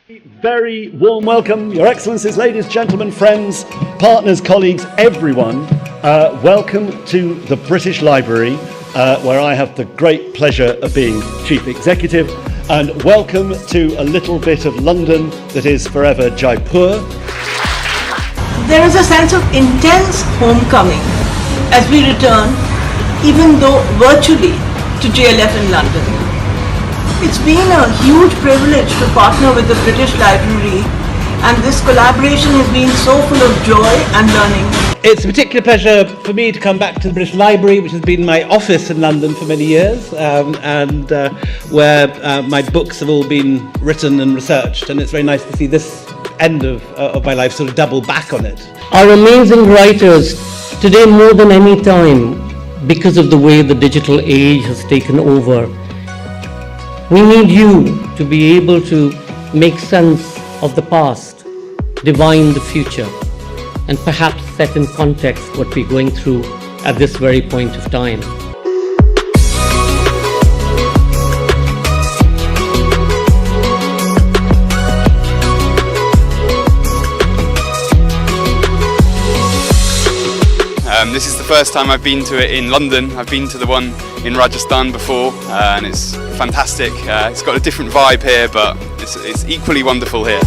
Very warm welcome, Your Excellencies, ladies, gentlemen, friends, partners, colleagues, everyone. Welcome to the British Library, where I have the great pleasure of being Chief Executive, and welcome to a little bit of London that is forever Jaipur. There is a sense of intense homecoming as we return, even though virtually, to JLF in London. It's been a huge privilege to partner with the British Library, and this collaboration has been so full of joy and learning. It's a particular pleasure for me to come back to the British Library, which has been my office in London for many years, and where my books have all been written and researched, and it's very nice to see this end of my life sort of double back on it. Our amazing writers, today more than any time, because of the way the digital age has taken over, we need you to be able to make sense of the past, divine the future, and perhaps set in context what we're going through at this very point of time. This is the first time I've been to it in London. I've been to the one in Rajasthan before, and it's fantastic. It's got a different vibe here, but it's equally wonderful here.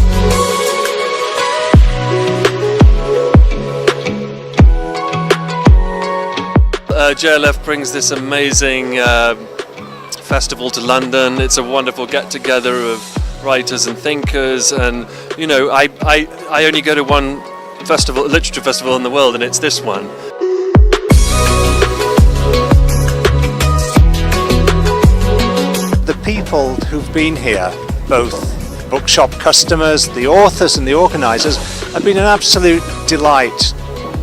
JLF brings this amazing festival to London. It's a wonderful get-together of writers and thinkers, and you know, I only go to one festival, literature festival in the world, and it's this one. The people who've been here, both bookshop customers, the authors and the organisers, have been an absolute delight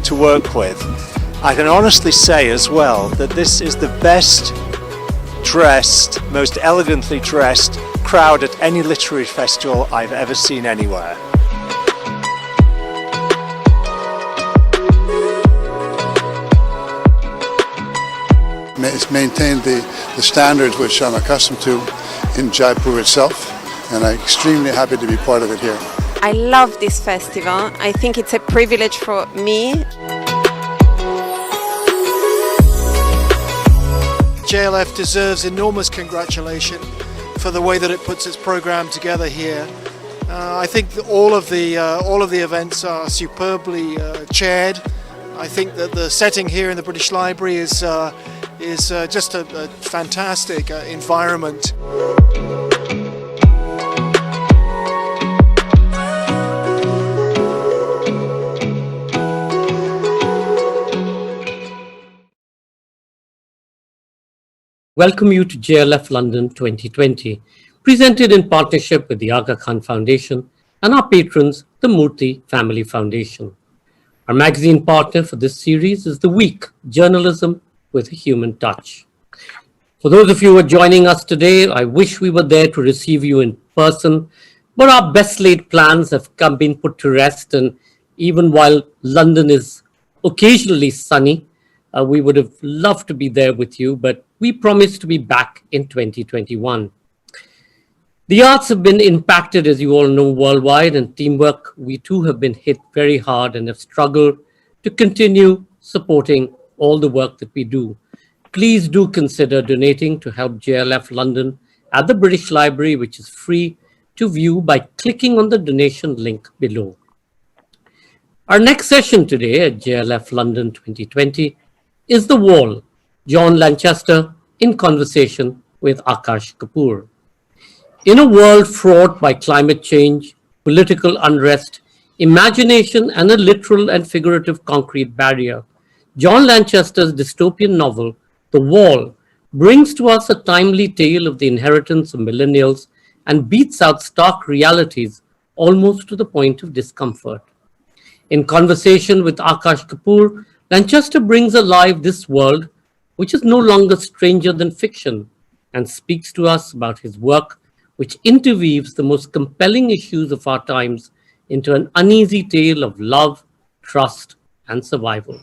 to work with. I can honestly say as well that this is the best dressed, most elegantly dressed crowd at any literary festival I've ever seen anywhere. It's maintained the standards which I'm accustomed to in Jaipur itself, and I'm extremely happy to be part of it here. I love this festival. I think it's a privilege for me. JLF deserves enormous congratulation for the way that it puts its program together here. I think that all of the events are superbly chaired. I think that the setting here in the British Library is just a fantastic environment. Welcome you to JLF London 2020, presented in partnership with the Aga Khan Foundation and our patrons, the Murthy Family Foundation. Our magazine partner for this series is The Week, Journalism with a Human Touch. For those of you who are joining us today, I wish we were there to receive you in person, but our best laid plans have been put to rest, and even while London is occasionally sunny, we would have loved to be there with you, but we promise to be back in 2021. The arts have been impacted, as you all know, worldwide, and teamwork, we too have been hit very hard and have struggled to continue supporting all the work that we do. Please do consider donating to help JLF London at the British Library, which is free to view by clicking on the donation link below. Our next session today at JLF London 2020 is The Wall, John Lanchester in conversation with Akash Kapur. In a world fraught by climate change, political unrest, imagination, and a literal and figurative concrete barrier, John Lanchester's dystopian novel, The Wall, brings to us a timely tale of the inheritance of millennials and beats out stark realities almost to the point of discomfort. In conversation with Akash Kapur, Lanchester brings alive this world, which is no longer stranger than fiction, and speaks to us about his work, which interweaves the most compelling issues of our times into an uneasy tale of love, trust, and survival.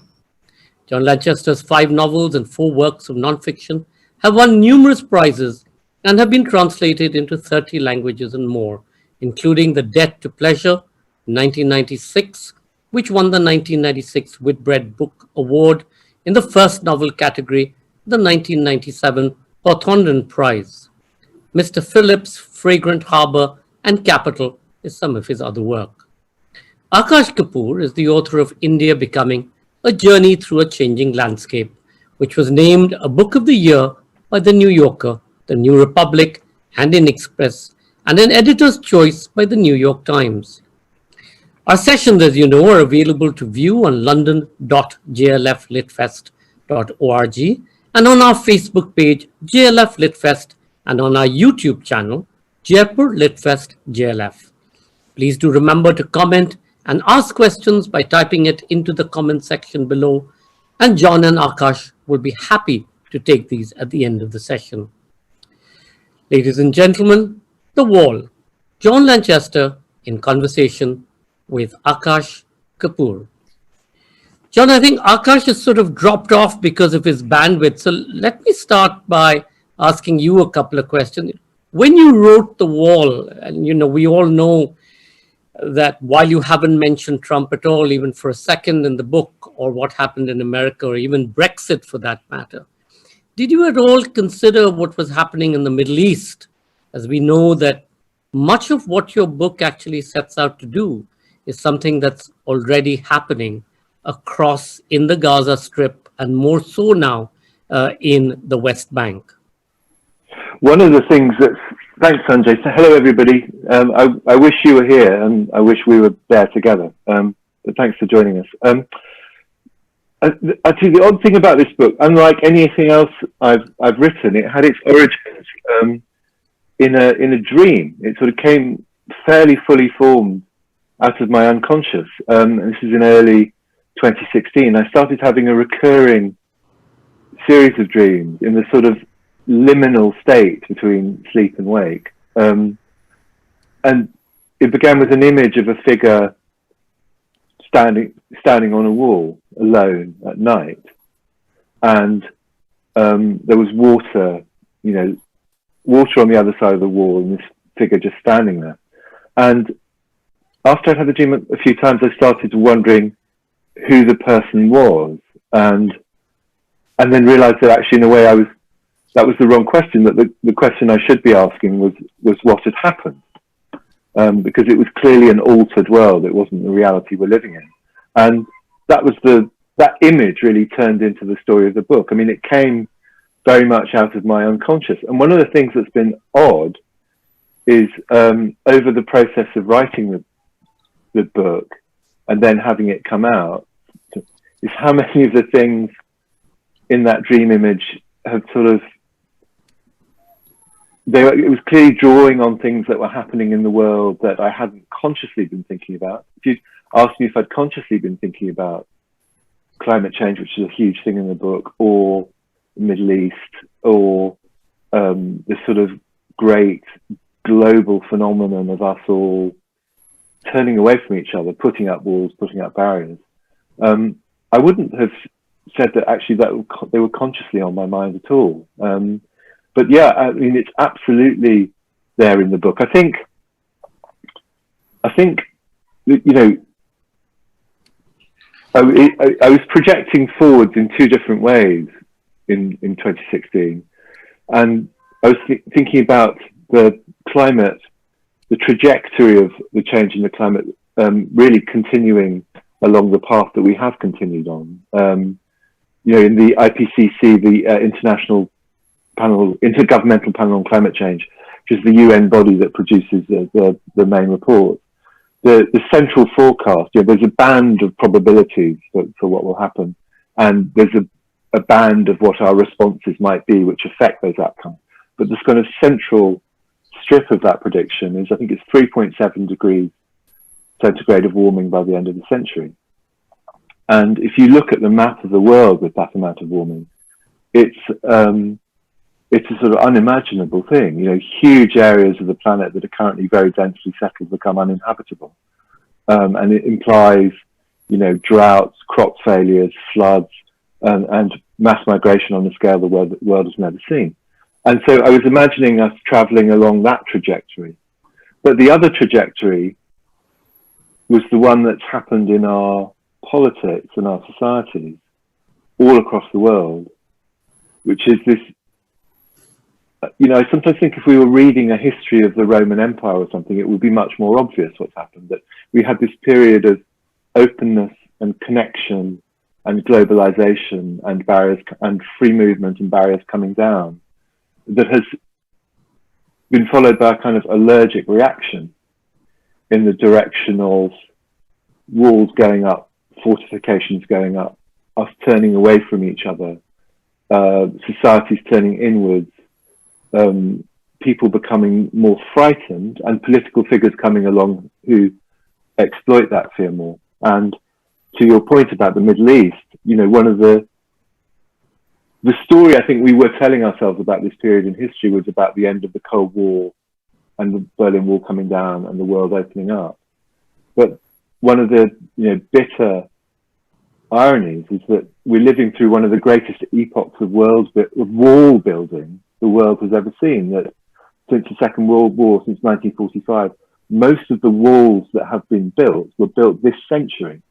John Lanchester's 5 novels and 4 works of nonfiction have won numerous prizes and have been translated into 30 languages and more, including The Debt to Pleasure, 1996, which won the 1996 Whitbread Book Award in the first novel category, the 1997 Hawthornden Prize. Mr. Phillips' Fragrant Harbour and Capital is some of his other work. Akash Kapur is the author of India Becoming: A Journey Through a Changing Landscape, which was named a Book of the Year by The New Yorker, The New Republic, and in Express, and an editor's choice by The New York Times. Our sessions, as you know, are available to view on london.jlflitfest.org and on our Facebook page, JLF Litfest, and on our YouTube channel, Jaipur Litfest JLF. Please do remember to comment and ask questions by typing it into the comment section below, and John and Akash will be happy to take these at the end of the session. Ladies and gentlemen, The Wall, John Lanchester in conversation with Akash Kapur. John, I think Akash has sort of dropped off because of his bandwidth, so let me start by asking you a couple of questions. When you wrote The Wall, and we all know that while you haven't mentioned Trump at all, even for a second in the book, or what happened in America, or even Brexit for that matter, did you at all consider what was happening in the Middle East? As we know that much of what your book actually sets out to do is something that's already happening across in the Gaza Strip, and more so now in the West Bank. One of the things that's, thanks Sanjay, so hello everybody. I wish you were here and I wish we were there together, but thanks for joining us. I tell you, the odd thing about this book, unlike anything else I've written, it had its origins in a dream. It sort of came fairly fully formed out of my unconscious. And this is in early 2016. I started having a recurring series of dreams in the sort of liminal state between sleep and wake. And it began with an image of a figure standing on a wall alone at night. And there was water on the other side of the wall, and this figure just standing there. And after I'd had the dream a few times, I started wondering who the person was, and then realized that actually in a way that was the wrong question, that the question I should be asking was what had happened, because it was clearly an altered world. It wasn't the reality we're living in. And that image really turned into the story of the book. I mean, it came very much out of my unconscious. And one of the things that's been odd is over the process of writing the book and then having it come out, is how many of the things in that dream image have sort of, it was clearly drawing on things that were happening in the world that I hadn't consciously been thinking about. If you'd asked me if I'd consciously been thinking about climate change, which is a huge thing in the book, or the Middle East, or this sort of great global phenomenon of us all turning away from each other, putting up walls, putting up barriers, I wouldn't have said that actually they were consciously on my mind at all. But yeah, I mean, it's absolutely there in the book. I think, I was projecting forwards in two different ways in 2016. And I was thinking about the climate, the trajectory of the change in the climate, really continuing along the path that we have continued on. In the IPCC, the Intergovernmental Panel on Climate Change, which is the UN body that produces the main report, the central forecast, there's a band of probabilities for what will happen, and there's a band of what our responses might be which affect those outcomes. But this kind of central strip of that prediction is, I think it's 3.7 degrees centigrade of warming by the end of the century. And if you look at the map of the world with that amount of warming, it's a sort of unimaginable thing. Huge areas of the planet that are currently very densely settled become uninhabitable. And it implies, droughts, crop failures, floods, and mass migration on a scale the world has never seen. And so I was imagining us traveling along that trajectory. But the other trajectory was the one that's happened in our politics and our societies all across the world, which is this, I sometimes think if we were reading a history of the Roman Empire or something, it would be much more obvious what's happened, that we had this period of openness and connection and globalization and barriers and free movement and barriers coming down that has been followed by a kind of allergic reaction in the direction of walls going up, fortifications going up, us turning away from each other, societies turning inwards, people becoming more frightened, and political figures coming along who exploit that fear more. And to your point about the Middle East, one of the story I think we were telling ourselves about this period in history was about the end of the Cold War and the Berlin Wall coming down and the world opening up. But one of the bitter ironies is that we're living through one of the greatest epochs of wall building the world has ever seen. That since the Second World War, since 1945, most of the walls that have been built were built this century.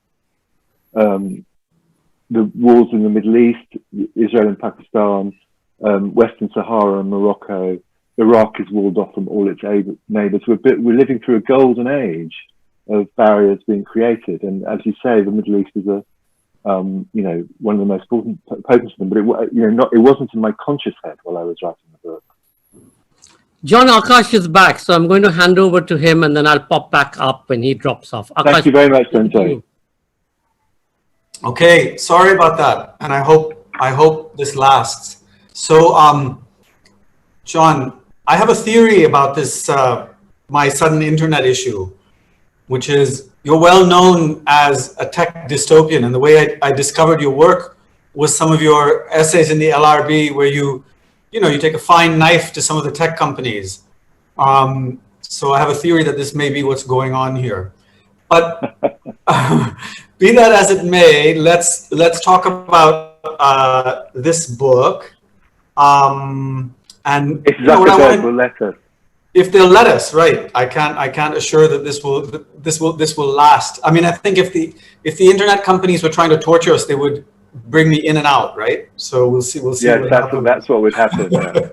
The walls in the Middle East, Israel and Pakistan, Western Sahara and Morocco, Iraq is walled off from all its neighbours. We're living through a golden age of barriers being created, and as you say, the Middle East is one of the most potent of them. But it wasn't in my conscious head while I was writing the book. John, Akash is back, so I'm going to hand over to him, and then I'll pop back up when he drops off. Akash, thank you very much, Sanjay. Okay, sorry about that, and I hope this lasts. So, John, I have a theory about this my sudden internet issue, which is you're well known as a tech dystopian, and the way I discovered your work was some of your essays in the LRB, where you take a fine knife to some of the tech companies. So I have a theory that this may be what's going on here. But be that as it may, let's talk about this book. And if Zuckerberg will let us. If they'll let us, right? I can't assure that this will last. I mean, I think if the internet companies were trying to torture us, they would bring me in and out, right? So we'll see. Yeah, that's what would happen. Yeah.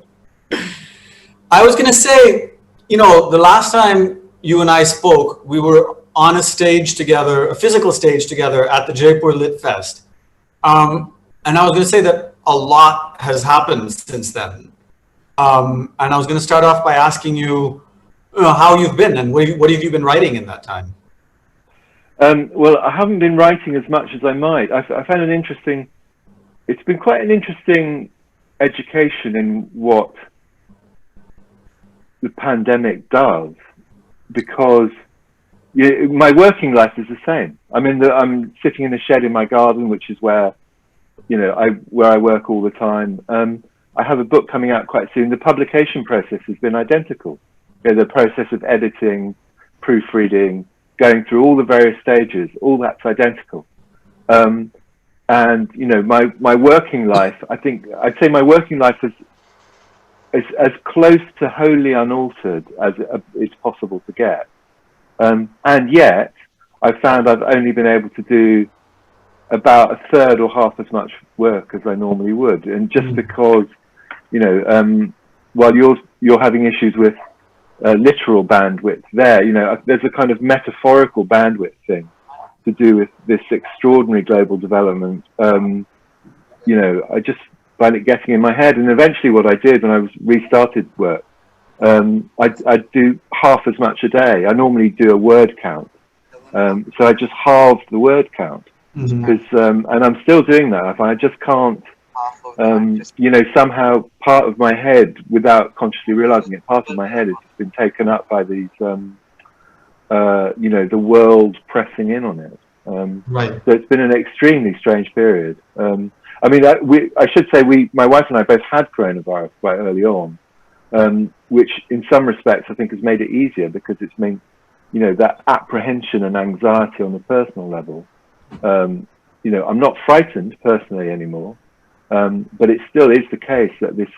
I was going to say, the last time you and I spoke, we were on a stage together, a physical stage together at the Jaipur Lit Fest. And I was going to say that a lot has happened since then. And I was going to start off by asking you, how you've been and what have you been writing in that time? Well, I haven't been writing as much as I might. I found it's been quite an interesting education in what the pandemic does, because my working life is the same. I'm sitting in a shed in my garden, which is where I work all the time. I have a book coming out quite soon. The publication process has been identical. The process of editing, proofreading, going through all the various stages, all that's identical. And my working life, I'd say my working life is as close to wholly unaltered as it's possible to get. And yet, I've found I've only been able to do about a third or half as much work as I normally would. And just because, while you're having issues with literal bandwidth there, there's a kind of metaphorical bandwidth thing to do with this extraordinary global development. I just find it getting in my head. And eventually what I did when I restarted work, I'd do half as much a day. I normally do a word count. So I just halved the word count. Because, and I'm still doing that. I just can't, somehow part of my head, without consciously realizing it, part of my head has been taken up by these, the world pressing in on it. Right. So it's been an extremely strange period. I should say my wife and I both had coronavirus quite early on, which in some respects I think has made it easier, because it's made, that apprehension and anxiety on a personal level. I'm not frightened personally anymore, but it still is the case that this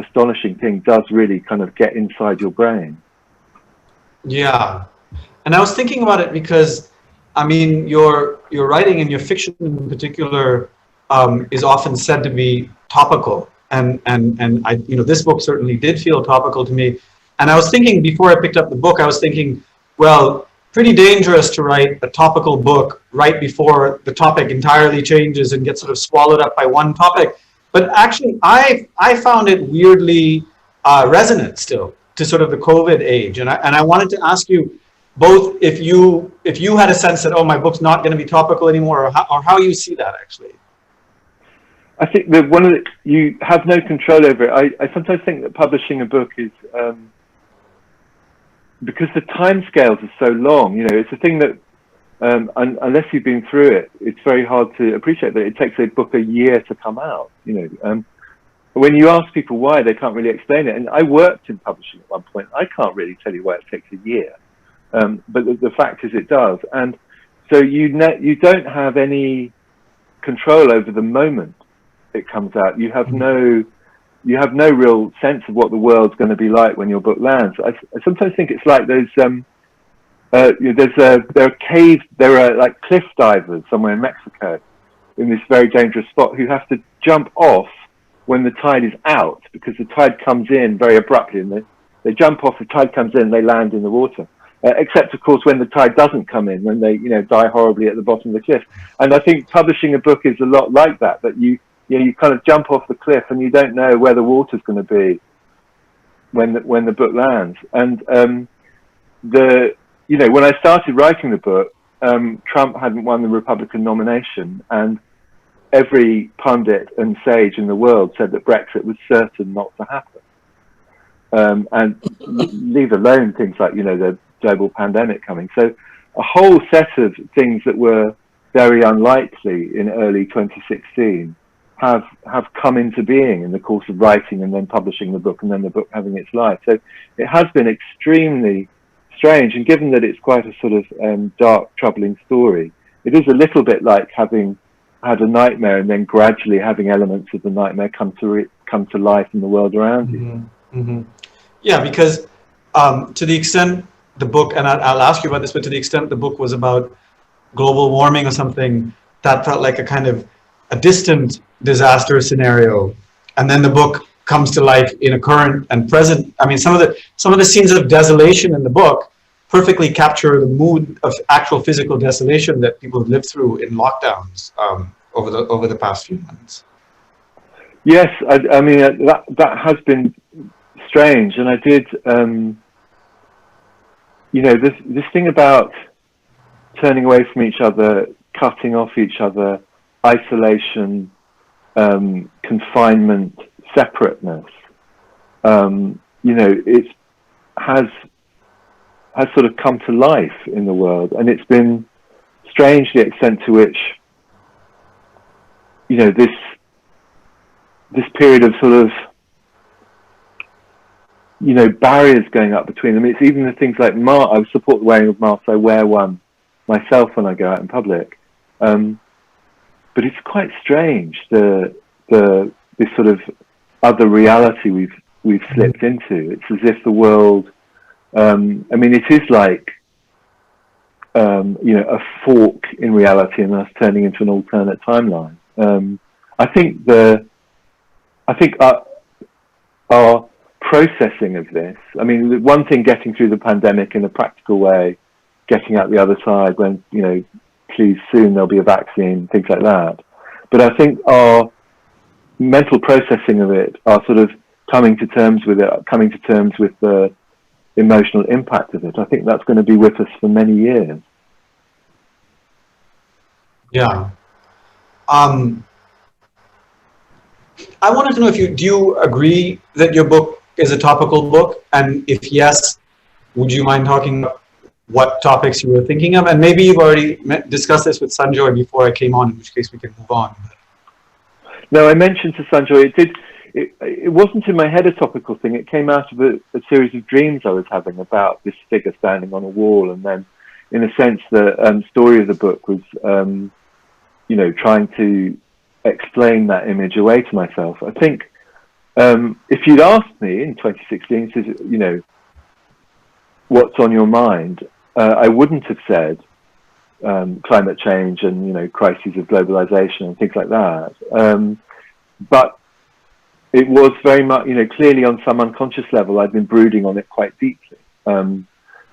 astonishing thing does really kind of get inside your brain. Yeah. And I was thinking about it because, I mean, your writing and your fiction in particular is often said to be topical. And I, this book certainly did feel topical to me. And I was thinking, before I picked up the book, I was thinking, well, pretty dangerous to write a topical book right before the topic entirely changes and gets sort of swallowed up by one topic. But actually, I found it weirdly resonant still to sort of the COVID age. And I wanted to ask you both if you had a sense that, oh, my book's not going to be topical anymore, or how you see that actually. I think that you have no control over it. I sometimes think that publishing a book is, because the timescales are so long, it's a thing that, unless you've been through it, it's very hard to appreciate that it takes a book a year to come out, When you ask people why, they can't really explain it. And I worked in publishing at one point. I can't really tell you why it takes a year. But the fact is it does. And so you don't have any control over the moment it comes out. You have no real sense of what the world's going to be like when your book lands. I sometimes think it's like those, there are like cliff divers somewhere in Mexico in this very dangerous spot who have to jump off when the tide is out, because the tide comes in very abruptly, and they jump off, the tide comes in, they land in the water. Except, of course, when the tide doesn't come in, when they, die horribly at the bottom of the cliff. And I think publishing a book is a lot like that, that you kind of jump off the cliff and you don't know where the water's going to be when the book lands. And when I started writing the book, Trump hadn't won the Republican nomination, and every pundit and sage in the world said that Brexit was certain not to happen. And leave alone things like, the global pandemic coming. So a whole set of things that were very unlikely in early 2016 have come into being in the course of writing and then publishing the book and then the book having its life. So it has been extremely strange. And given that it's quite a sort of dark, troubling story, it is a little bit like having had a nightmare and then gradually having elements of the nightmare come to life in the world around you. Mm-hmm. Mm-hmm. Yeah, because to the extent the book, and I'll ask you about this, but to the extent the book was about global warming or something, that felt like a kind of a distant disaster scenario. And then the book comes to life in a current and present. I mean, some of the scenes of desolation in the book perfectly capture the mood of actual physical desolation that people have lived through in lockdowns over the past few months. Yes, I mean that has been strange, and I did. This thing about turning away from each other, cutting off each other, isolation, confinement, separateness. It has sort of come to life in the world, and it's been strange the extent to which this period of sort of barriers going up between them. It's even the things like I support the wearing of masks. I wear one myself when I go out in public. But it's quite strange this sort of other reality we've slipped into. It's as if the world. It is like a fork in reality, and us turning into an alternate timeline. I think our processing of this. I mean, the one thing getting through the pandemic in a practical way, getting out the other side when, please soon there'll be a vaccine, things like that. But I think our mental processing of it, our sort of coming to terms with the emotional impact of it, I think that's going to be with us for many years. Yeah. I wanted to know do you agree that your book is a topical book? And if yes, would you mind talking about what topics you were thinking of? And maybe you've already discussed this with Sanjoy before I came on, in which case we can move on. No, I mentioned to Sanjoy, it wasn't in my head a topical thing. It came out of a series of dreams I was having about this figure standing on a wall. And then, in a sense, the story of the book was, trying to explain that image away to myself. I think if you'd asked me in 2016, what's on your mind, I wouldn't have said climate change and, crises of globalization and things like that. But it was very much, clearly on some unconscious level, I'd been brooding on it quite deeply.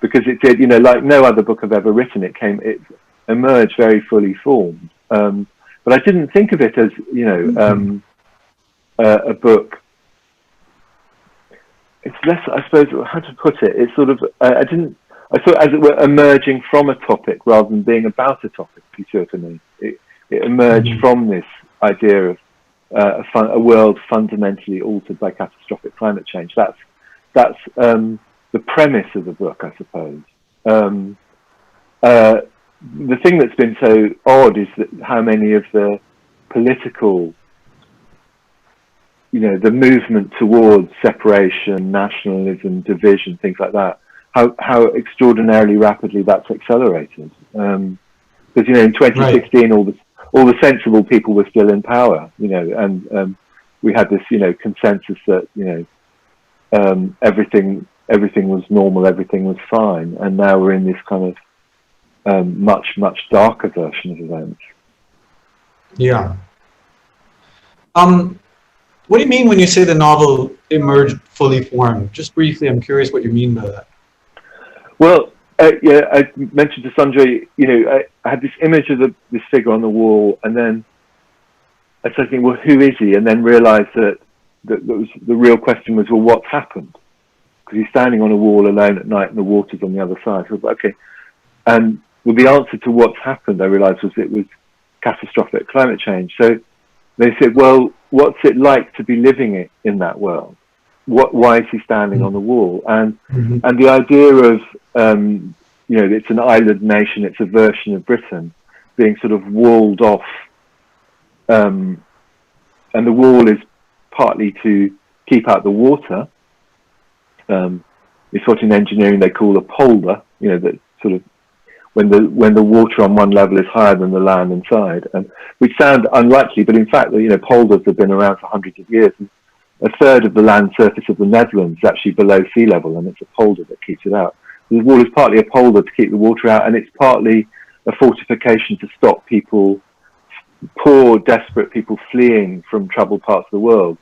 Because it did, like no other book I've ever written, it emerged very fully formed. But I didn't think of it as, a book. It's less, I suppose, how to put it. It's sort of, I saw it as it were emerging from a topic rather than being about a topic, if you see what I mean. It emerged from this idea of a world fundamentally altered by catastrophic climate change. That's the premise of the book, I suppose. The thing that's been so odd is that how many of the political, the movement towards separation, nationalism, division, things like that, how extraordinarily rapidly that's accelerated. Because in 2016, right, all the sensible people were still in power, and we had this, consensus that everything was normal, everything was fine, and now we're in this kind of much darker version of events. Yeah. What do you mean when you say the novel emerged fully formed? Just briefly, I'm curious what you mean by that. Well, I mentioned to Sanjay, I had this image of this figure on the wall, and then I started thinking, well, who is he? And then realised that the real question was, well, what's happened? Because he's standing on a wall alone at night, and the water's on the other side. So I was, okay. And well, the answer to what's happened, I realised, was it was catastrophic climate change. So they said, well, what's it like to be living in that world? Why is he standing on the wall? And the idea of it's an island nation, it's a version of Britain being sort of walled off, and the wall is partly to keep out the water. It's what in engineering they call a polder, that sort of when the water on one level is higher than the land inside, and which sound unlikely, but in fact, polders have been around for hundreds of years. And a third of the land surface of the Netherlands is actually below sea level, and it's a polder that keeps it out. The wall is partly a polder to keep the water out, and it's partly a fortification to stop people, poor, desperate people fleeing from troubled parts of the world,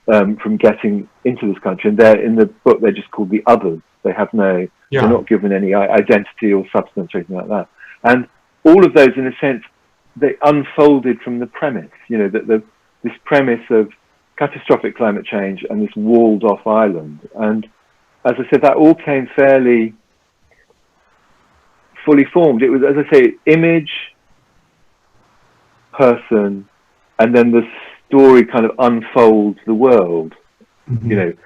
from getting into this country. And in the book, they're just called the others. They have they're not given any identity or substance or anything like that. And all of those, in a sense, they unfolded from the premise, that this premise of catastrophic climate change and this walled off island. And as I said, that all came fairly fully formed. It was, as I say, image, person, and then the story kind of unfolds the world. It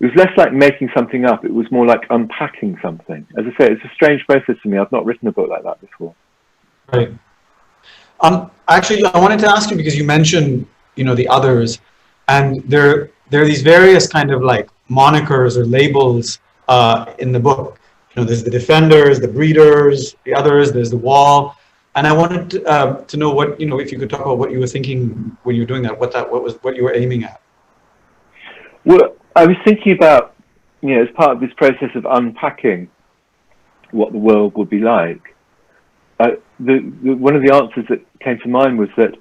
was less like making something up. It was more like unpacking something. As I say, it's a strange process for me. I've not written a book like that before. Right. Actually, I wanted to ask you, because you mentioned, the others, and there are these various kind of like monikers or labels in the book. There's the defenders, the breeders, the others, there's the wall. And I wanted to know what, if you could talk about what you were thinking when you were doing that, what you were aiming at. Well, I was thinking about, as part of this process of unpacking what the world would be like, one of the answers that came to mind was that,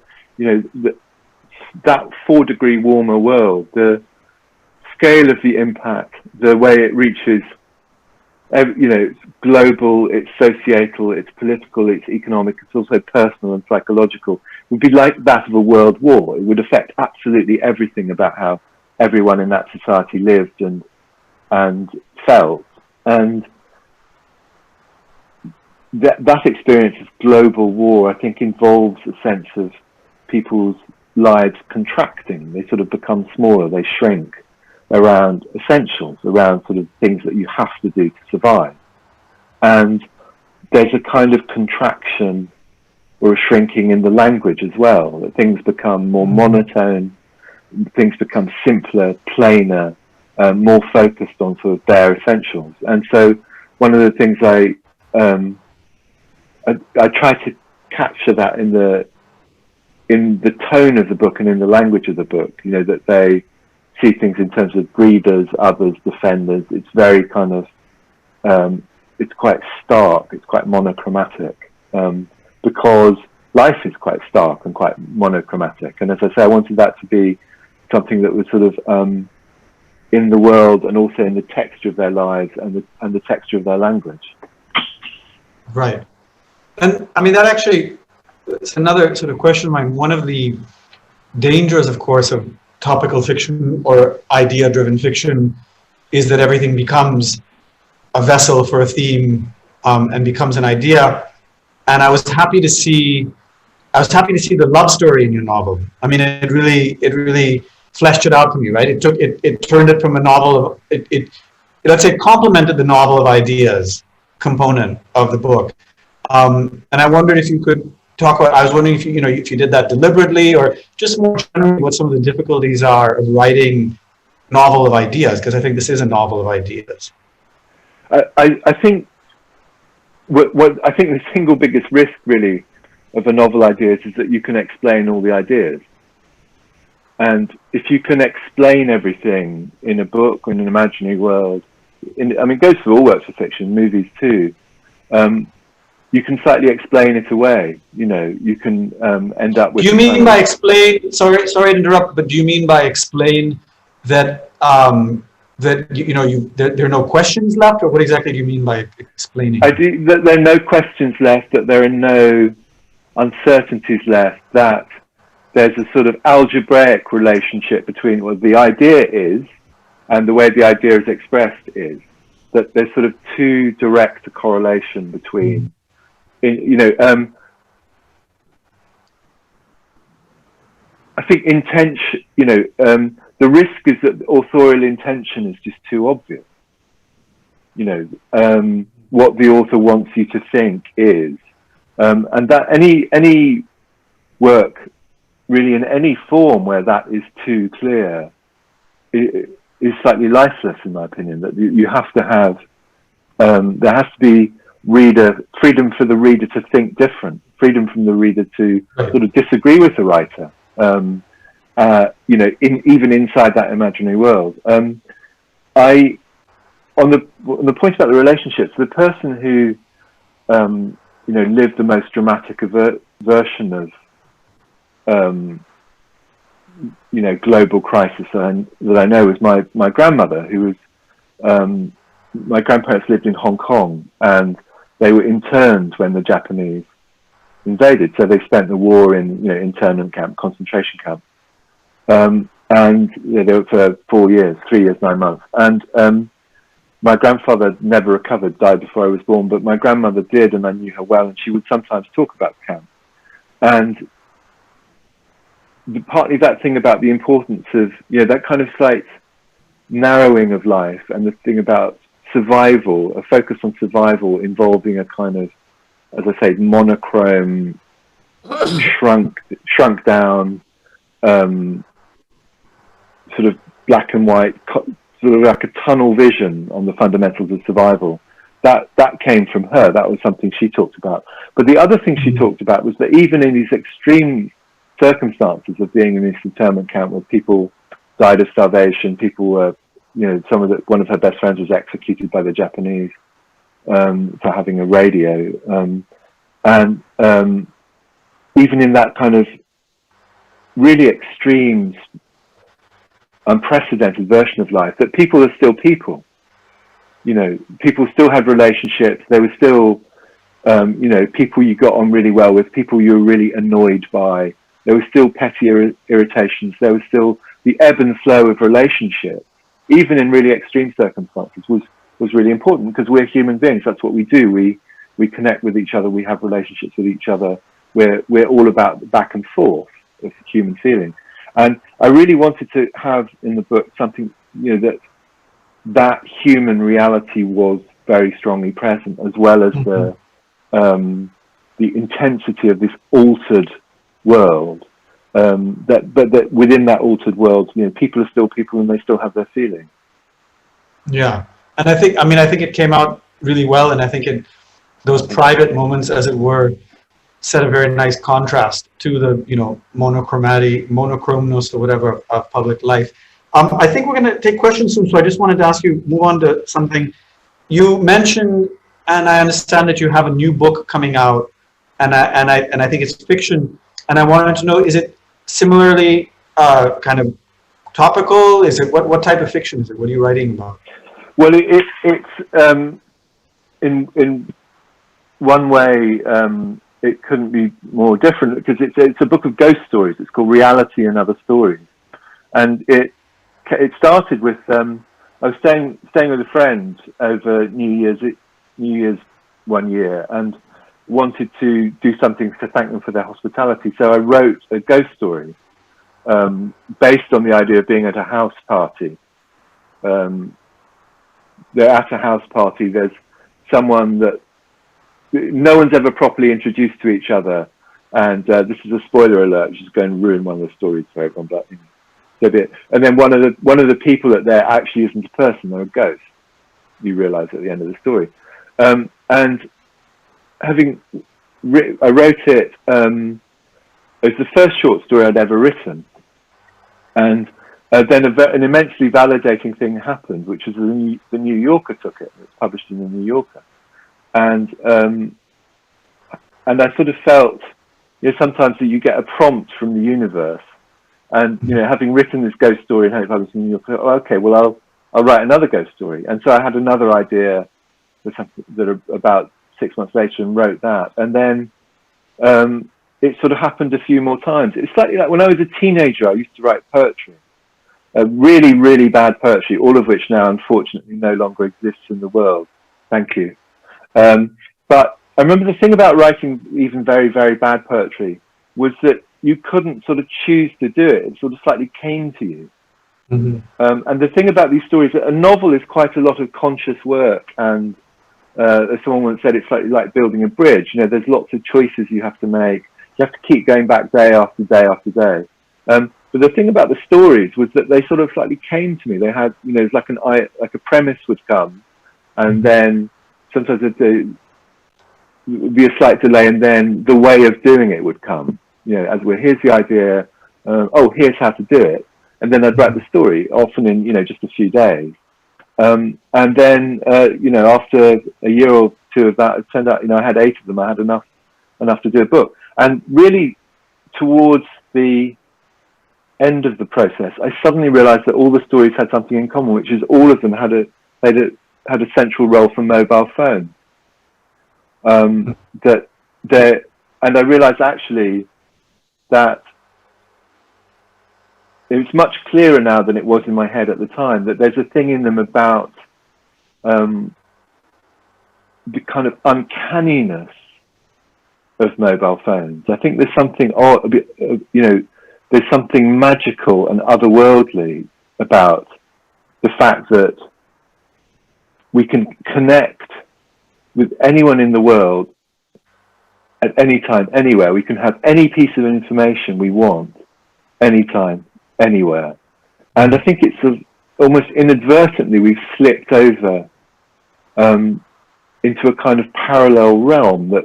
that 4-degree warmer world, the scale of the impact, the way it reaches, it's global, it's societal, it's political, it's economic, it's also personal and psychological, would be like that of a world war. It would affect absolutely everything about how everyone in that society lived and felt. And that experience of global war, I think, involves a sense of people's lives contracting. They sort of become smaller, they shrink around essentials, around sort of things that you have to do to survive. And there's a kind of contraction or a shrinking in the language as well, that things become more monotone, things become simpler, plainer, more focused on sort of bare essentials. And so one of the things I try to capture that in the tone of the book and in the language of the book, that see things in terms of breeders, others, defenders. It's very kind of, it's quite stark, it's quite monochromatic, because life is quite stark and quite monochromatic. And as I say, I wanted that to be something that was sort of in the world and also in the texture of their lives and the texture of their language. Right. And I mean, that actually, it's another sort of question of mine. One of the dangers, of course, of topical fiction or idea-driven fiction is that everything becomes a vessel for a theme, and becomes an idea. And I was happy to see the love story in your novel. I mean, it really fleshed it out for me, right? It turned it from a novel of, let's say, complemented the novel of ideas component of the book. And I wondered if you could talk about, I was wondering if if you did that deliberately, or just more generally what some of the difficulties are of writing novel of ideas, because I think this is a novel of ideas. I think I think the single biggest risk really of a novel ideas is that you can explain all the ideas. And if you can explain everything in a book or in an imaginary world, I mean, it goes for all works of fiction, movies too, you can slightly explain it away. You can end up with... Do you mean by explain, sorry to interrupt, but do you mean by explain that there are no questions left, or what exactly do you mean by explaining? I do, that there are no questions left, that there are no uncertainties left, that there's a sort of algebraic relationship between what the idea is and the way the idea is expressed is. That there's sort of too direct a correlation between, I think intention, the risk is that authorial intention is just too obvious. What the author wants you to think is, and that any work really in any form where that is too clear is slightly lifeless, in my opinion. That you have to have, there has to be freedom for the reader to think different, freedom from the reader to sort of disagree with the writer. Even inside that imaginary world. On the point about the relationships, the person who lived the most dramatic version of global crisis that I know was my grandmother, who was my grandparents lived in Hong Kong, and they were interned when the Japanese invaded. So they spent the war in internment camp, concentration camp. And they were for 4 years, 3 years, 9 months. And my grandfather never recovered, died before I was born, but my grandmother did, and I knew her well, and she would sometimes talk about the camp. And partly that thing about the importance of, that kind of slight narrowing of life, and the thing about survival, a focus on survival involving a kind of, as I say, monochrome, shrunk down, sort of black and white, sort of like a tunnel vision on the fundamentals of survival. That came from her. That was something she talked about. But the other thing she talked about was that even in these extreme circumstances of being in this internment camp where people died of starvation, people were, one of her best friends was executed by the Japanese for having a radio. And even in that kind of really extreme, unprecedented version of life, that people are still people. People still had relationships. They were still, people you got on really well with, people you were really annoyed by. There were still petty irritations. There was still the ebb and flow of relationships, even in really extreme circumstances, was really important, because we're human beings. That's what we do. We connect with each other. We have relationships with each other. We're all about the back and forth of human feeling. And I really wanted to have in the book something, that human reality was very strongly present, as well as the intensity of this altered world. But within that altered world, people are still people, and they still have their feelings. Yeah, and I think it came out really well, and I think those private moments, as it were, set a very nice contrast to the monochromeness or whatever of public life. I think we're going to take questions soon, so I just wanted to ask you, move on to something. You mentioned, and I understand that you have a new book coming out, and I think it's fiction, and I wanted to know, is it similarly kind of topical? Is it what type of fiction is it? What are you writing about? Well, it's in one way it couldn't be more different, because it's a book of ghost stories. It's called Reality and Other Stories, and it started with I was staying with a friend over New Year's one year, and wanted to do something to thank them for their hospitality. So I wrote a ghost story based on the idea of being at a house party. They're at a house party. There's someone that no one's ever properly introduced to each other, and this is a spoiler alert, which is going to ruin one of the stories for everyone. But so be it. And then one of the people that there actually isn't a person; they're a ghost. You realise at the end of the story. And I wrote it. It was the first short story I'd ever written, and then an immensely validating thing happened, which was the New Yorker took it. It was published in the New Yorker, and I sort of felt, sometimes that you get a prompt from the universe, and having written this ghost story and had it published in the New Yorker, okay, well I'll write another ghost story, and so I had another idea that about 6 months later and wrote that, and then it sort of happened a few more times. It's slightly like when I was a teenager, I used to write poetry. Really, really bad poetry, all of which now, unfortunately, no longer exists in the world. Thank you. But I remember the thing about writing even very, very bad poetry was that you couldn't sort of choose to do it. It sort of slightly came to you. Mm-hmm. And the thing about these stories, a novel is quite a lot of conscious work. And as someone once said, it's like building a bridge. There's lots of choices you have to make. You have to keep going back day after day after day. But the thing about the stories was that they sort of slightly came to me. They had, it's like a premise would come, and then sometimes there would be a slight delay, and then the way of doing it would come. Here's the idea. Here's how to do it, and then I'd write the story, often in just a few days. And then after a year or two of that, it turned out I had 8 of them. I had enough to do a book, and really towards the end of the process, I suddenly realized that all the stories had something in common, which is all of them had a central role for mobile phones. And I realized actually that it's much clearer now than it was in my head at the time, that there's a thing in them about the kind of uncanniness of mobile phones. I think there's something there's something magical and otherworldly about the fact that we can connect with anyone in the world at any time, anywhere. We can have any piece of information we want, anytime, anywhere. And I think it's almost inadvertently we've slipped over into a kind of parallel realm that,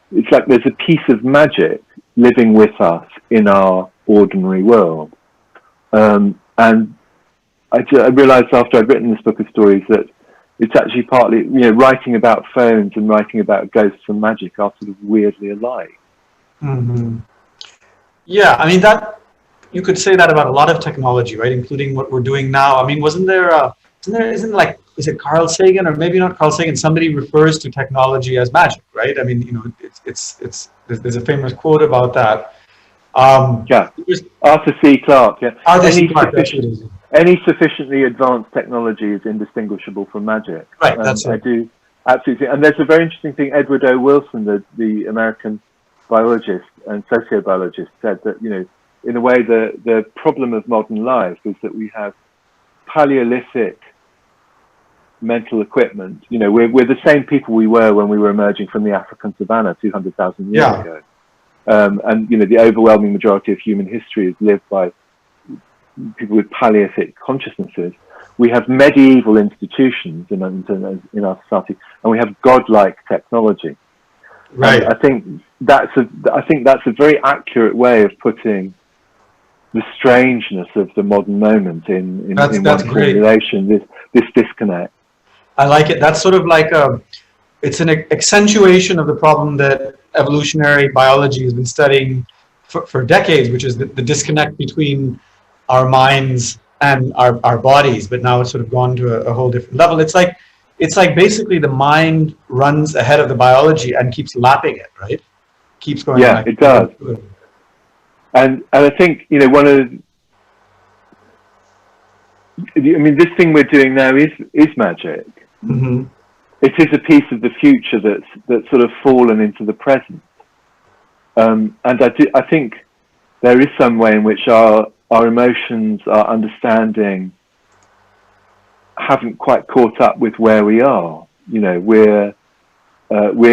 it's like there's a piece of magic living with us in our ordinary world. And I realized after I'd written this book of stories that it's actually partly, writing about phones and writing about ghosts and magic are sort of weirdly alike. Mm-hmm. Yeah, I mean, that you could say that about a lot of technology, right? Including what we're doing now. I mean, is it Carl Sagan, or maybe not Carl Sagan? Somebody refers to technology as magic, right? I mean, there's a famous quote about that. Arthur C. Clarke. Yeah. Arthur C. Clarke. Any sufficiently advanced technology is indistinguishable from magic. Right. That's I do absolutely. And there's a very interesting thing. Edward O. Wilson, the American biologist and sociobiologist, said that in a way the problem of modern life is that we have Paleolithic mental equipment. We're the same people we were when we were emerging from the African savannah 200,000 years ago. And the overwhelming majority of human history is lived by people with Paleolithic consciousnesses. We have medieval institutions in our society, and we have godlike technology. Right. And I think that's a very accurate way of putting the strangeness of the modern moment in That's one great. formulation, this disconnect. I like it. That's sort of like it's an accentuation of the problem that evolutionary biology has been studying for decades, which is the disconnect between our minds and our bodies. But now it's sort of gone to a whole different level. It's like basically the mind runs ahead of the biology and keeps lapping it, right? Keeps going. Yeah, it does. And I think, you know, this thing we're doing now is magic. Mm-hmm. It is a piece of the future that's sort of fallen into the present. And I think there is some way in which our emotions, our understanding haven't quite caught up with where we are. You know, we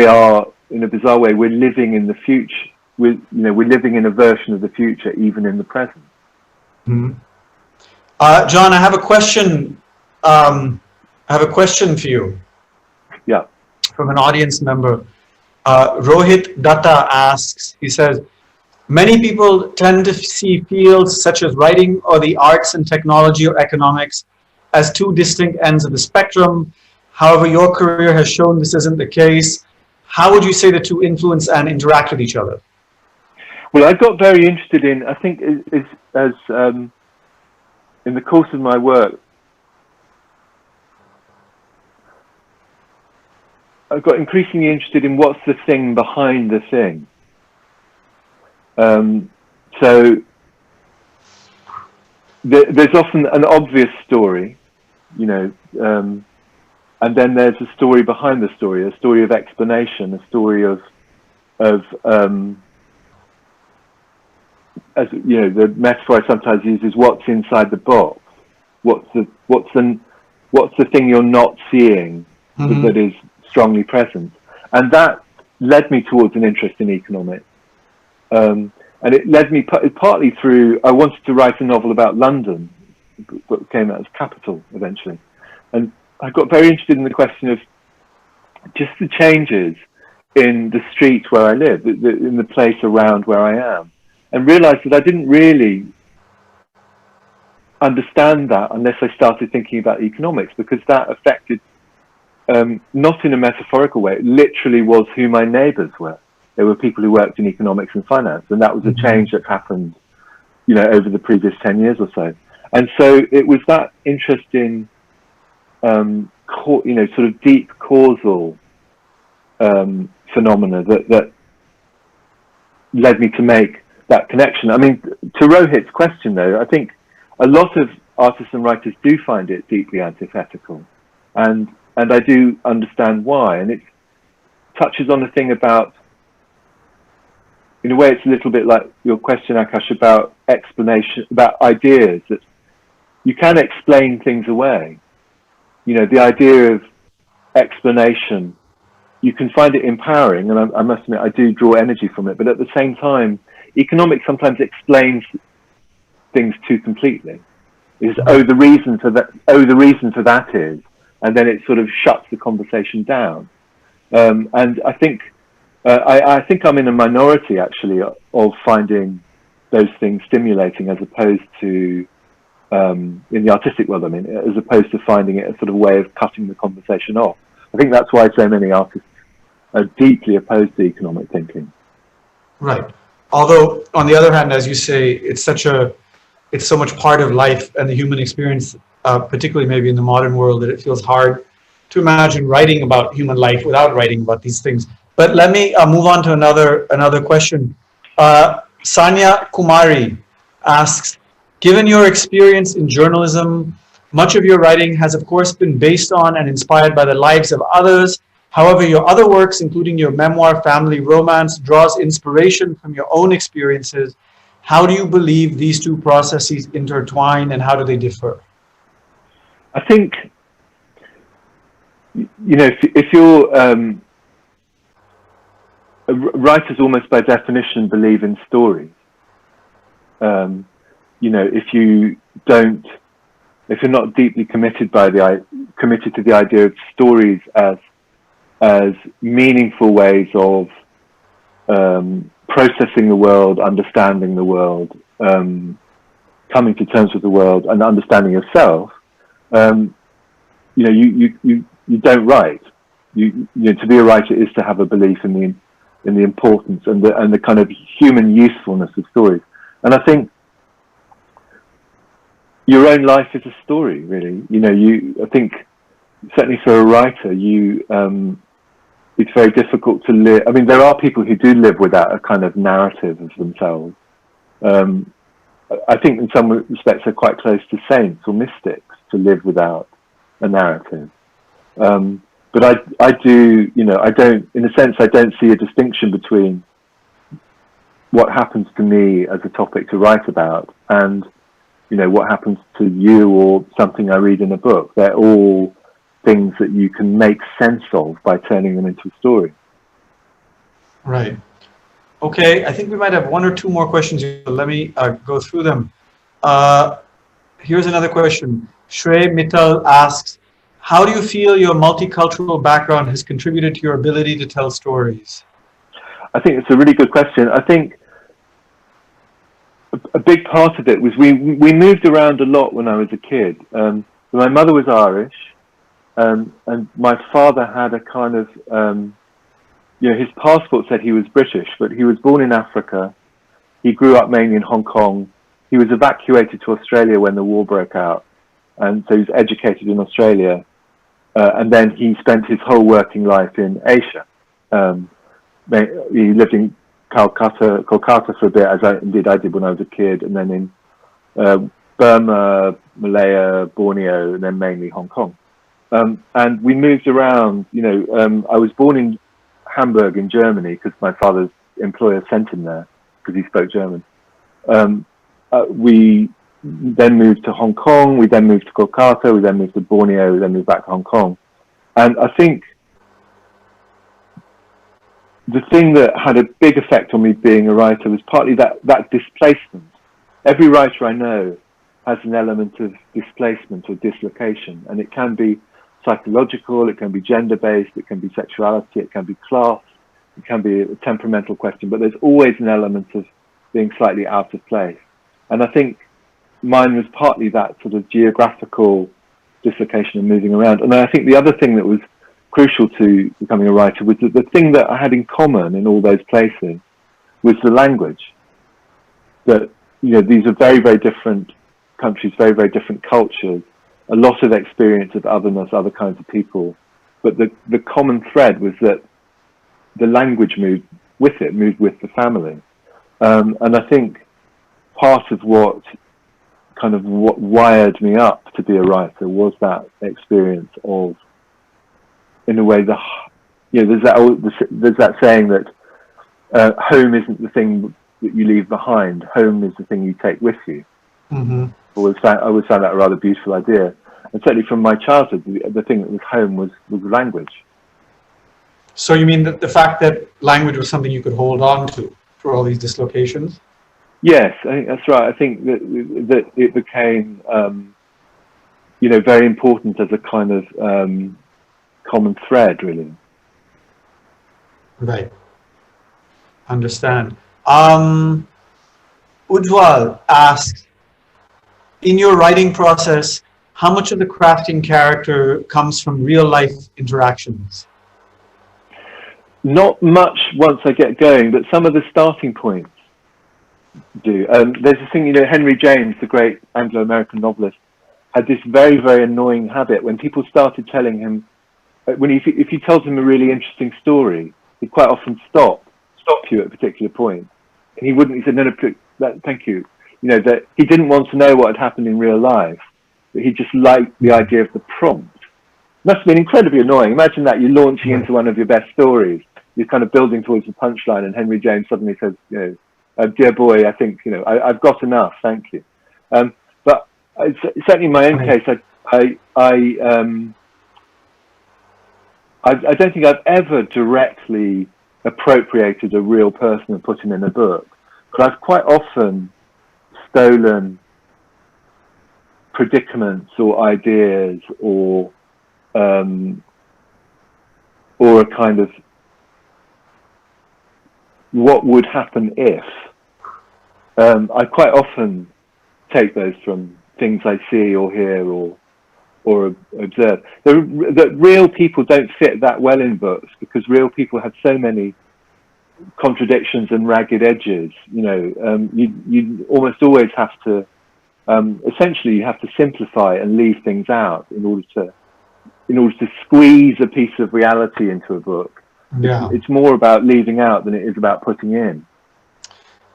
are, in a bizarre way, we're living in the future. We're living in a version of the future, even in the present. Mm-hmm. John, I have a question. I have a question for you. Yeah. From an audience member. Rohit Datta asks, he says, many people tend to see fields such as writing or the arts and technology or economics as two distinct ends of the spectrum. However, your career has shown this isn't the case. How would you say the two influence and interact with each other? Well, I got very interested in, I think, as in the course of my work, I got increasingly interested in what's the thing behind the thing. So there's often an obvious story, you know, and then there's a story behind the story, a story of explanation, a story of as you know, the metaphor I sometimes use is what's inside the box. What's the thing you're not seeing that is strongly present, and that led me towards an interest in economics. And it led me partly through, I wanted to write a novel about London, but came out as Capital eventually. And I got very interested in the question of just the changes in the street where I live, in the place around where I am, and realized that I didn't really understand that unless I started thinking about economics, because that affected, not in a metaphorical way, it literally was who my neighbors were. There were people who worked in economics and finance, and that was a change that happened, you know, over the previous 10 years or so. And so it was that interest in, you know, sort of deep causal phenomena that led me to make that connection. I mean, to Rohit's question, though, I think a lot of artists and writers do find it deeply antithetical, and I do understand why. And it touches on the thing about, in a way, it's a little bit like your question, Akash, about explanation, about ideas, that you can explain things away. You know, the idea of explanation, you can find it empowering, and I must admit, I do draw energy from it, but at the same time, economics sometimes explains things too completely. Is the reason for that is, and then it sort of shuts the conversation down. And I think I'm in a minority actually of finding those things stimulating, as opposed to in the artistic world. I mean, as opposed to finding it a sort of way of cutting the conversation off. I think that's why so many artists are deeply opposed to economic thinking. Right. Although, on the other hand, as you say, it's so much part of life and the human experience, particularly maybe in the modern world, that it feels hard to imagine writing about human life without writing about these things. But let me move on to another question. Sanya Kumari asks, given your experience in journalism, much of your writing has, of course, been based on and inspired by the lives of others. However, your other works, including your memoir, Family Romance, draws inspiration from your own experiences. How do you believe these two processes intertwine, and how do they differ? I think, you know, if you're writers, almost by definition believe in stories. You know, if you're not deeply committed to the idea of stories as meaningful ways of processing the world, understanding the world, coming to terms with the world and understanding yourself, you don't write. To be a writer is to have a belief in the importance and the kind of human usefulness of stories. And I think your own life is a story, really. I think certainly for a writer, it's very difficult to live. I mean, there are people who do live without a kind of narrative of themselves. I think in some respects they're quite close to saints or mystics to live without a narrative. But I do, I don't, in a sense, I don't see a distinction between what happens to me as a topic to write about and, what happens to you or something I read in a book. They're all things that you can make sense of by turning them into a story. Right. Okay, I think we might have one or two more questions. Let me go through them. Here's another question. Shrey Mittal asks, how do you feel your multicultural background has contributed to your ability to tell stories? I think it's a really good question. I think a big part of it was we moved around a lot when I was a kid. My mother was Irish, and my father had a kind of, his passport said he was British, but he was born in Africa. He grew up mainly in Hong Kong. He was evacuated to Australia when the war broke out, and so he was educated in Australia. And then he spent his whole working life in Asia. He lived in Kolkata for a bit, as I did when I was a kid, and then in Burma, Malaya, Borneo, and then mainly Hong Kong. And we moved around. I was born in Hamburg in Germany because my father's employer sent him there because he spoke German. We then moved to Hong Kong, we then moved to Kolkata, we then moved to Borneo, we then moved back to Hong Kong. And I think the thing that had a big effect on me being a writer was partly that displacement. Every writer I know has an element of displacement or dislocation, and it can be psychological, it can be gender-based, it can be sexuality, it can be class, it can be a temperamental question, but there's always an element of being slightly out of place. And I think mine was partly that sort of geographical dislocation and moving around. And I think the other thing that was crucial to becoming a writer was that the thing that I had in common in all those places was the language. That, these are very, very different countries, very, very different cultures, a lot of experience of otherness, other kinds of people. But the common thread was that the language moved with the family. And I think part of what wired me up to be a writer was that experience of, in a way, there's that saying that home isn't the thing that you leave behind. Home is the thing you take with you. Mm-hmm. I always found that a rather beautiful idea. And certainly from my childhood, the thing that was home was language. So you mean that the fact that language was something you could hold on to through all these dislocations? Yes, I think that's right. I think that it became, very important as a kind of common thread, really. Right. Understand. Ujwal asks, in your writing process, how much of the crafting character comes from real life interactions? Not much once I get going, but some of the starting points do. There's a thing, Henry James, the great Anglo-American novelist, had this very, very annoying habit when people started telling him, if you told him a really interesting story, he'd quite often stop you at a particular point. And he said, no, thank you. That he didn't want to know what had happened in real life, but he just liked the idea of the prompt. Must have been incredibly annoying. Imagine that, you're launching into one of your best stories, you're kind of building towards the punchline, and Henry James suddenly says, dear boy, I think, I've got enough, thank you. But certainly in my own case, I don't think I've ever directly appropriated a real person and put him in a book, but I've quite often stolen predicaments or ideas or a kind of what would happen if. I quite often take those from things I see or hear or observe. That real people don't fit that well in books because real people have so many contradictions and ragged edges. You know, you almost always have to, essentially, you have to simplify and leave things out in order to squeeze a piece of reality into a book. Yeah. It's more about leaving out than it is about putting in.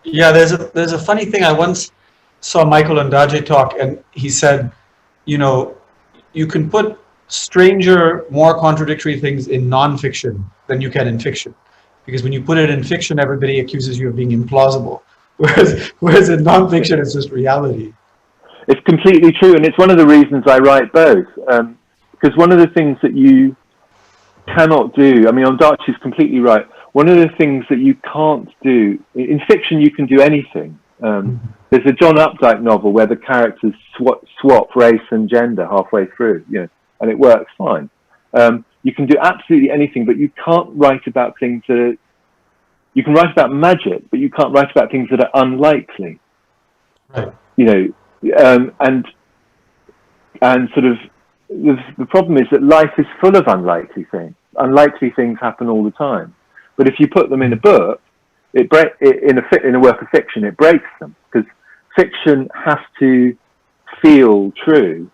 Yeah, there's a funny thing. I once saw Michael Ondaatje talk, and he said, you know, you can put stranger, more contradictory things in nonfiction than you can in fiction, because when you put it in fiction, everybody accuses you of being implausible, whereas in nonfiction, it's just reality. It's completely true, and it's one of the reasons I write both. Because one of the things that you cannot do, I mean, Ondaatje is completely right. One of the things that you can't do in fiction, you can do anything. There's a John Updike novel where the characters swap race and gender halfway through, you know, and it works fine. You can do absolutely anything, but you can't write about things that are, you can write about magic, but you can't write about things that are unlikely. Right. You know, and sort of the problem is that life is full of unlikely things. Unlikely things happen all the time. But if you put them in a book, in a work of fiction, it breaks them, because fiction has to feel true,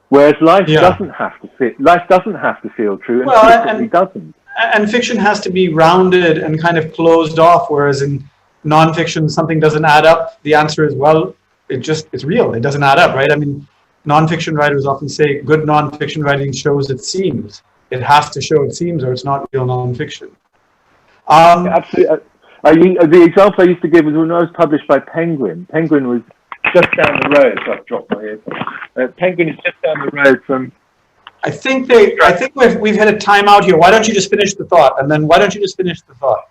whereas life doesn't have to feel. Life doesn't have to feel true, and it doesn't. And fiction has to be rounded and kind of closed off, whereas in nonfiction, something doesn't add up. The answer is, well, it's real. It doesn't add up, right? I mean, nonfiction writers often say good nonfiction writing shows its seams. It has to show its seams, or it's not real nonfiction. Absolutely. The example I used to give was when I was published by Penguin. Penguin was just down the road. So I've dropped my earphone. Penguin is just down the road from. I think we've had a timeout here. Why don't you just finish the thought, and then why don't you just finish the thought?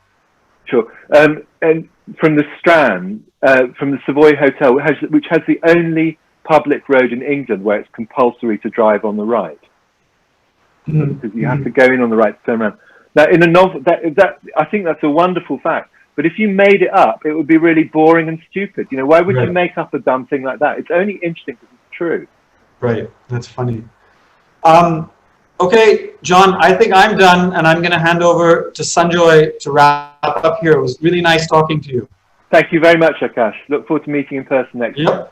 Sure. And from the Strand, from the Savoy Hotel, which has the only public road in England where it's compulsory to drive on the right, because you have to go in on the right to turn around. Now, in a novel, that I think that's a wonderful fact. But if you made it up, it would be really boring and stupid. You know, why would you make up a dumb thing like that? It's only interesting because it's true. Right. That's funny. Okay, John, I think I'm done, and I'm going to hand over to Sanjoy to wrap up here. It was really nice talking to you. Thank you very much, Akash. Look forward to meeting in person next time.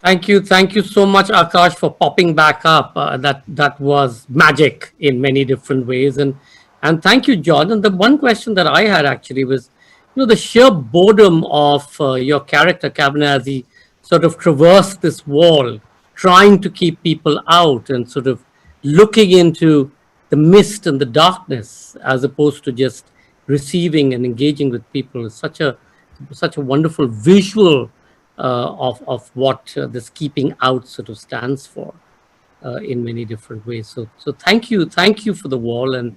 Thank you so much, Akash, for popping back up. That was magic in many different ways, and thank you, John. And the one question that I had actually was, you know, the sheer boredom of your character, Kavanagh, as he sort of traversed this wall, trying to keep people out and sort of looking into the mist and the darkness, as opposed to just receiving and engaging with people, is such a wonderful visual of what this keeping out sort of stands for in many different ways. So thank you for the wall, and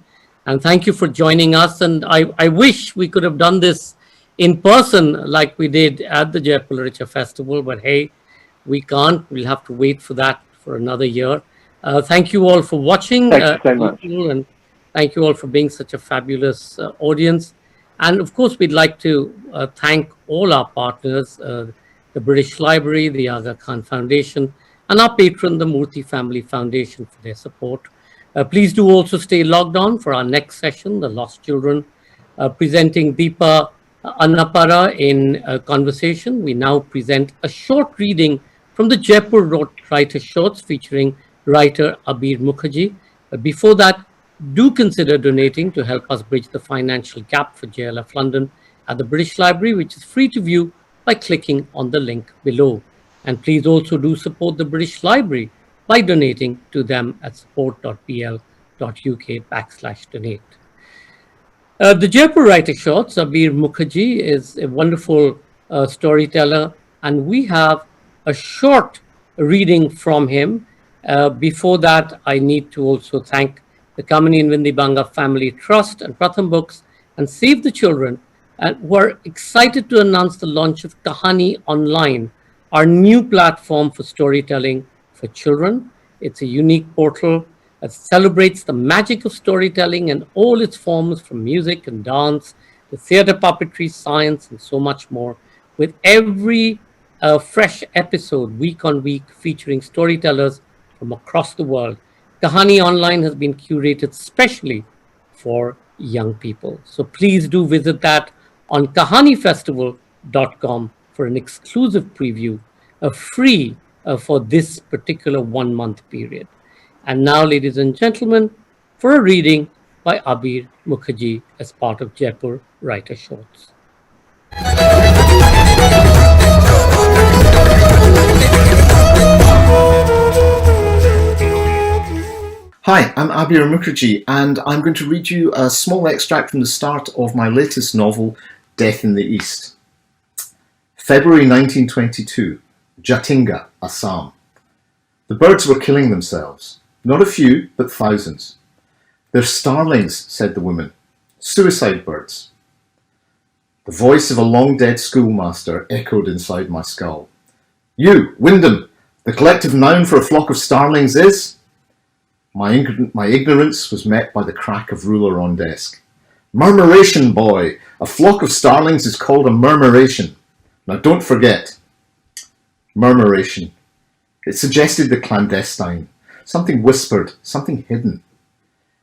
thank you for joining us. And I wish we could have done this in person like we did at the Jaipur Literature Festival, but hey, we can't. We'll have to wait for that for another year. Thank you all for watching. Thank you so much. And thank you all for being such a fabulous audience. And of course, we'd like to thank all our partners, the British Library, the Aga Khan Foundation, and our patron, the Murthy Family Foundation, for their support. Please do also stay logged on for our next session, The Lost Children, presenting Deepa Annapara in conversation. We now present a short reading from the Jaipur Writer Shorts featuring writer Abir Mukherjee. But before that, do consider donating to help us bridge the financial gap for JLF London at the British Library, which is free to view by clicking on the link below. And please also do support the British Library by donating to them at support.pl.uk/donate. The Jaipur Writer Shorts, Abir Mukherjee is a wonderful storyteller, and we have a short reading from him. Before that, I need to also thank the Kamini and Vindi Banga Family Trust and Pratham Books and Save the Children, who are excited to announce the launch of Kahani Online, our new platform for storytelling for children. It's a unique portal that celebrates the magic of storytelling in all its forms, from music and dance to theater, puppetry, science, and so much more, with every a fresh episode week on week featuring storytellers from across the world. Kahani Online has been curated specially for young people. So please do visit that on kahanifestival.com for an exclusive preview, free for this particular 1 month period. And now, ladies and gentlemen, for a reading by Abir Mukherjee as part of Jaipur Writer Shorts. Hi, I'm Abir Mukherjee, and I'm going to read you a small extract from the start of my latest novel, Death in the East. February 1922, Jatinga, Assam. The birds were killing themselves. Not a few, but thousands. They're starlings, said the woman. Suicide birds. The voice of a long-dead schoolmaster echoed inside my skull. You, Wyndham, the collective noun for a flock of starlings is... My ignorance was met by the crack of ruler on desk. Murmuration, boy! A flock of starlings is called a murmuration. Now don't forget. Murmuration. It suggested the clandestine. Something whispered, something hidden.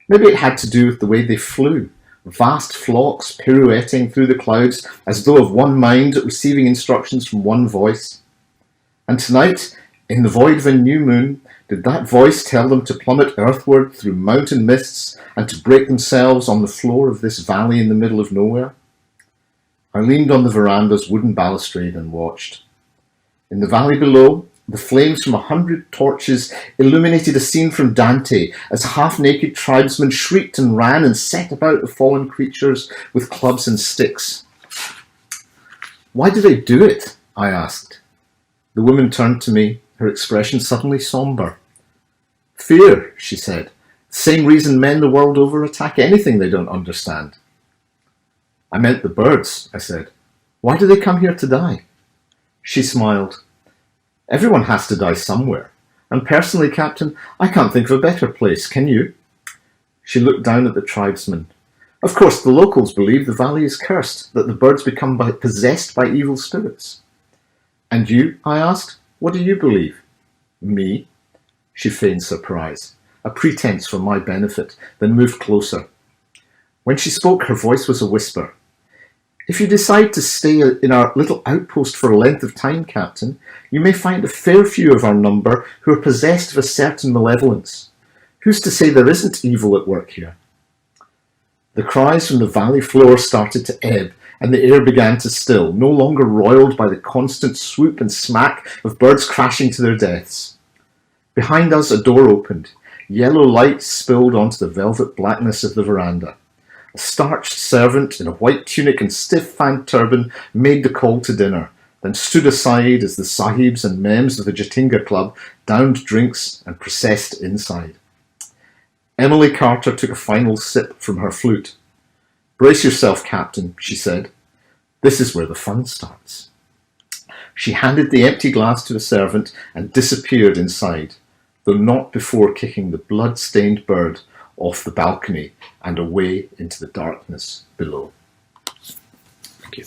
Maybe it had to do with the way they flew. Vast flocks pirouetting through the clouds as though of one mind, receiving instructions from one voice. And tonight, in the void of a new moon, did that voice tell them to plummet earthward through mountain mists and to break themselves on the floor of this valley in the middle of nowhere? I leaned on the veranda's wooden balustrade and watched. In the valley below, the flames from 100 torches illuminated a scene from Dante as half-naked tribesmen shrieked and ran and set about the fallen creatures with clubs and sticks. Why do they do it? I asked. The woman turned to me, her expression suddenly sombre. Fear, she said. The same reason men the world over attack anything they don't understand. I meant the birds, I said. Why do they come here to die? She smiled. Everyone has to die somewhere. And personally, Captain, I can't think of a better place, can you? She looked down at the tribesmen. Of course, the locals believe the valley is cursed, that the birds become possessed by evil spirits. And you, I asked, what do you believe? Me? She feigned surprise, a pretense for my benefit, then moved closer. When she spoke, her voice was a whisper. If you decide to stay in our little outpost for a length of time, Captain, you may find a fair few of our number who are possessed of a certain malevolence. Who's to say there isn't evil at work here? The cries from the valley floor started to ebb, and the air began to still, no longer roiled by the constant swoop and smack of birds crashing to their deaths. Behind us a door opened. Yellow light spilled onto the velvet blackness of the veranda. A starched servant in a white tunic and stiff fanned turban made the call to dinner, then stood aside as the sahibs and mems of the Jatinga Club downed drinks and processed inside. Emily Carter took a final sip from her flute. Brace yourself, Captain, she said. This is where the fun starts. She handed the empty glass to a servant and disappeared inside, though not before kicking the blood-stained bird off the balcony and away into the darkness below. Thank you.